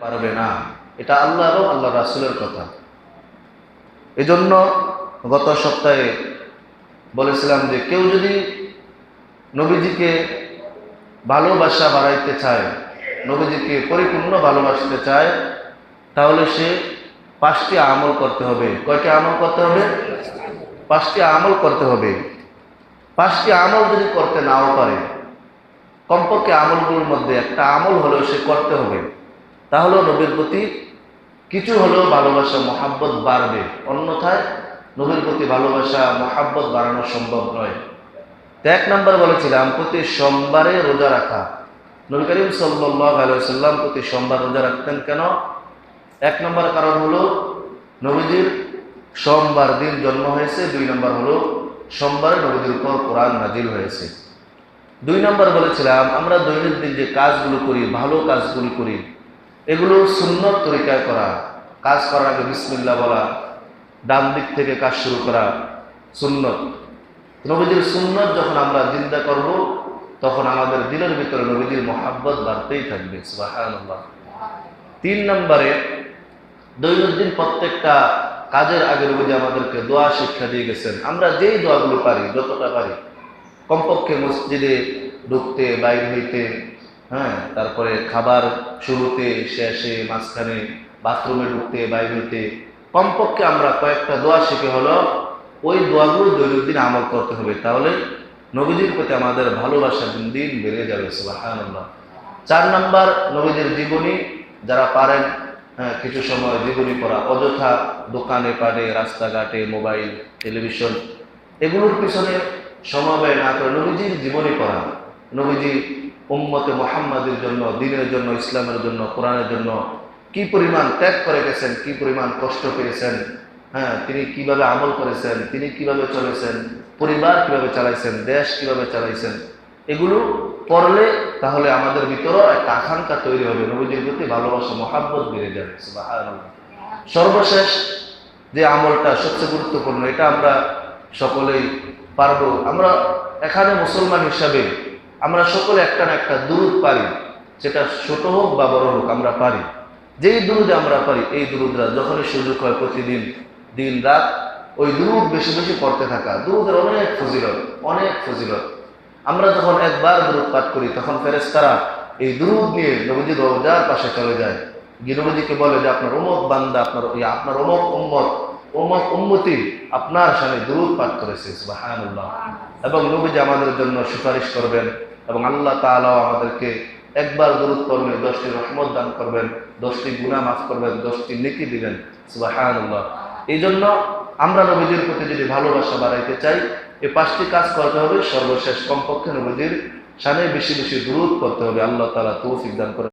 পারবে না। এটা আল্লাহ এবং আল্লাহ রাসূলের কথা। এজন্য গত সপ্তাহে বলেছিলাম যে কেউ যদি নবীজিকে ভালোবাসা বাড়াইতে চায়, নবীজিকে পরিপূর্ণ ভালোবাসতে চায়, তাহলে সে 5টি আমল করতে হবে। কয়টি আমল করতে হবে? 5টি আমল করতে হবে। 5টি আমল যদি করতে নাও পারে, কমপক্ষে আমলগুলোর মধ্যে একটা আমল হলেও সে করতে হবে, তাহলেও নবীর প্রতি কিছু হলেও ভালোবাসা মহাব্বত বাড়বে। অন্যথায় নবীর প্রতি ভালোবাসা মহাব্বত বাড়ানো সম্ভব নয়। 1 নম্বর বলেছিলাম প্রতি সোমবারে রোজা রাখা। নবী করিম সাল্লাল্লাহু আলাইহি ওয়াসাল্লাম প্রতি সোমবার রোজা রাখতেন কেন? 1 নম্বর কারণ হলো নবীজির সোমবার দিন জন্ম হয়েছে। 2 নম্বর হলো সোমবারে নবীজির উপর কোরআন নাজিল হয়েছে। 2 নম্বর বলেছিলাম আমরা দৈনন্দিন যে কাজগুলো করি, ভালো কাজগুলো করি, এগুলো সুন্নত তরিকায় করা। কাজ করার আগে বিসমিল্লাহ বলা, ডান দিক থেকে কাজ শুরু করা সুন্নত। নবীজির সুন্নত যখন আমরা জিন্দা করব, তখন আমাদের দিলের ভিতরে নবীজির মহাব্বত বাড়তেই থাকবে। সুবহানাল্লাহ। 3 নম্বরে দৈনন্দিন প্রত্যেকটা কাজের আগে নবীজি আমাদেরকে দোয়া শিক্ষা দিয়ে গেছেন। আমরা যেই দোয়াগুলো পারি, যতটা পারি, কমপক্ষে মসজিদে ঢুকতে, বাইরে হইতে, তারপরে খাবার শুরুতে, শেষে, মাঝখানে, বাথরুমে ঢুকতে, বাইরে হইতে, কমপক্ষে আমরা কয়েকটা দোয়া শিখে হলো ওই দোয়াগুলো দৈনন্দিন আমল করতে হবে। তাহলে নবীজির প্রতি আমাদের ভালোবাসা দিন দিন বেড়ে যাবে। সুবহানাল্লাহ। 4 নম্বর নবীজির জীবনী যারা পারেন, কিছু সময় জীবনী পড়া, অযথা দোকানে পাড়ে, রাস্তাঘাটে, মোবাইল, টেলিভিশন এগুলোর পিছনে সময় ব্যয় না করে নবীজির জীবনী পড়া। নবীজি উম্মতে মুহাম্মাদের জন্য, দ্বীনের জন্য, ইসলামের জন্য, কোরআনের জন্য কি পরিমাণ ত্যাগ করে গেছেন, কি পরিমাণ কষ্ট পেয়েছেন, তিনি কিভাবে আমল করেছেন, তিনি কিভাবে চলেছেন, পরিবার কিভাবে চালাইছেন, দেশ কিভাবে চালাইছেন, এগুলো পড়লে তাহলে আমাদের ভিতরেও একটা আকাঙ্ক্ষা তৈরি হবে, নবীজির প্রতি ভালোবাসা মহাব্বত বেড়ে যাবে। সুবহানাল্লাহ। সর্বশেষ যে আমলটা সবচেয়ে গুরুত্বপূর্ণ, এটা আমরা সকলেই পারবো। আমরা এখানে মুসলমান হিসাবে আমরা সকলে একটা না একটা দুরূদ পারি, সেটা ছোট হোক বা বড় হোক আমরা পারি। যেই দুরূদে আমরা পারি, এই দুরূদরা যখনই সুযোগ হয় প্রতিদিন দিন রাত ওই দুরূদ বেশি বেশি পড়তে থাকা। দুরূদের অনেক ফজিলত, অনেক ফজিলত। আমরা যখন একবার দুরূদ পাঠ করি, তখন ফেরেশতারা এই দুরূদ নিয়ে নবীজির রওজার পাশে চলে যায়, গিয়ে নবীজিকে বলে যে আপনার অমুক বান্দা, আপনার অমুক উম্মত, অমুক উম্মতি আপনার সামনে দুরূদ পাঠ করেছে। সুবহানাল্লাহ। এবং নবীজি আমাদের জন্য সুপারিশ করবেন, এবং আল্লাহ তাআলা আমাদেরকে একবার দুরূদ পড়লে 10টি রহমত দান করবেন, 10টি গুনাহ মাফ করবেন, 10টি নেকি দিবেন। সুবহানাল্লাহ। এই জন্য আমরা নবীজির প্রতি যদি ভালোবাসা বাড়াইতে চাই, এই 5টি কাজ করতে হবে। সর্বশেষ কমপক্ষে নবীজির শানে বেশি বেশি দুরূদ পড়তে হবে। আল্লাহ তাআলা তৌফিক দান করেন।